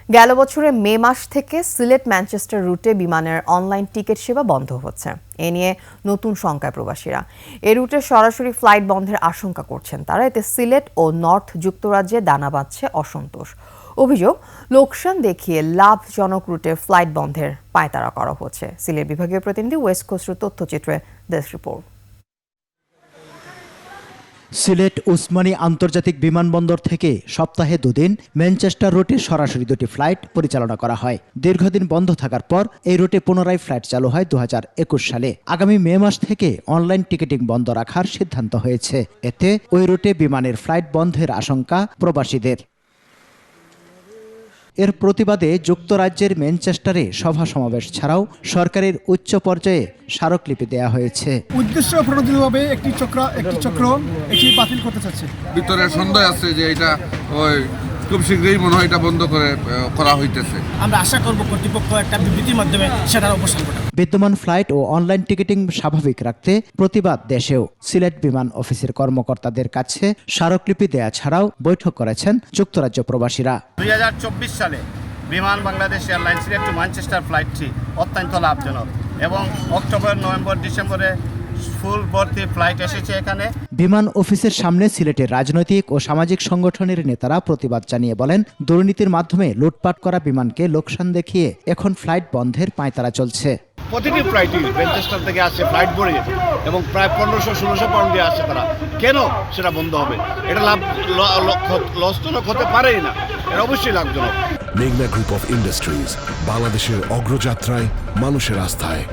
গেল বছরের মে মাস থেকে সিলেট ম্যানচেস্টার রুটে বিমানের অনলাইন টিকিট সেবা বন্ধ হচ্ছে। এ নিয়ে নতুন শঙ্কায় প্রবাসীরা। এ রুটে সরাসরি ফ্লাইট বন্ধের আশঙ্কা করছেন তারা। এতে সিলেট ও নর্থ যুক্তরাজ্যে দানা বাঁধছে অসন্তোষ। অভিযোগ, লোকসান দেখিয়ে লাভজনক রুটে ফ্লাইট বন্ধের পায়তারা করা হচ্ছে। সিলেট বিভাগীয় প্রতিনিধি ওয়েস্ট খসরুর তথ্যচিত্রে ডেস্ক রিপোর্ট। সিলেট উসমানী আন্তর্জাতিক বিমানবন্দর থেকে সপ্তাহে 2 দিন ম্যানচেস্টার রুটে সরাসরি 2টি ফ্লাইট পরিচালনা করা হয়। দীর্ঘদিন বন্ধ থাকার পর এই রুটে পুনরায় ফ্লাইট চালু হয় 2021 সালে। আগামী মে মাস থেকে অনলাইন টিকিটিং বন্ধ রাখার সিদ্ধান্ত হয়েছে। এতে ওই রুটে বিমানের ফ্লাইট বন্ধের আশঙ্কা প্রবাসীদের। এর প্রতিবাদে যুক্তরাজ্যের ম্যানচেস্টারে সভা সমাবেশ ছাড়াও সরকারের উচ্চ পর্যায়ে স্মারকলিপি দেয়া হয়েছে। উদ্দেশ্য প্রণোদিতভাবে একটি চক্র এটি বাতিল করতে চাচ্ছে। ভিতরে সন্দেহ আছে যে এটা খুব শীঘ্রই মনে হয় এটা বন্ধ করা হইতেছে। আমরা আশা করব কর্তৃপক্ষ একটা বিবৃতির মাধ্যমে সেটার অবসান ঘটাবে। বিদ্যমান ফ্লাইট ও অনলাইন টিকিটিং স্বাভাবিক রাখতে প্রতিবাদ দেশেও সিলেট বিমান অফিসের কর্মকর্তাদের কাছে স্মারকলিপি দেয়া ছাড়াও বৈঠক করেছেন যুক্তরাজ্য প্রবাসীরা। 2024 সালে Biman Bangladesh airlines Sylhet to Manchester ফ্লাইটটি অত্যন্ত লাভজনক এবং অক্টোবর, নভেম্বর, ডিসেম্বরে ফুল ভর্তি ফ্লাইট এসেছে এখানে। বিমান অফিসের সামনে সিলেটের রাজনৈতিক ও সামাজিক সংগঠনের নেতারা প্রতিবাদ জানিয়ে বলেন, দুর্নীতির মাধ্যমে লুটপাট করা বিমানকে লোকসান দেখিয়ে এখন ফ্লাইট বন্ধের পাঁয়তারা চলছে। প্রতিটি ফ্লাইটই ম্যানচেস্টার থেকে আসছে ফ্লাইট ভরে এবং প্রায় 1500-1600 পাউন্ড দিয়ে আসছে তারা। কেন সেটা বন্ধ হবে? এটা লসজনক হতে পারেই না, এটা অবশ্যই লাভজনক। মেঘনা গ্রুপ অফ ইন্ডাস্ট্রিজ, বাংলাদেশের অগ্রযাত্রায়, মানুষের আস্থায়।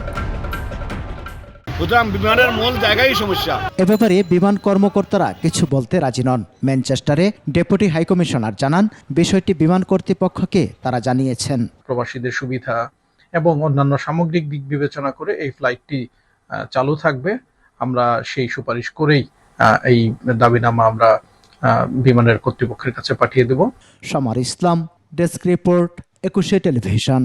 বিমানের মূল জায়গায় সমস্যা। এ ব্যাপারে বিমান কর্মকর্তারা কিছু বলতে রাজি নন। ম্যানচেস্টারে ডেপুটি হাইকমিশনার জানান, বিষয়টি বিমান কর্তৃপক্ষকে তারা জানিয়েছেন। প্রবাসীদের সুবিধা এবং অন্যান্য সামগ্রিক দিক বিবেচনা করে এই ফ্লাইটটি চালু থাকবে। আমরা সেই সুপারিশ করেই এই দাবিনামা আমরা বিমানের কর্তৃপক্ষের কাছে পাঠিয়ে দেব। সমার ইসলাম, ডেস্ক রিপোর্ট, 21 টেলিভিশন।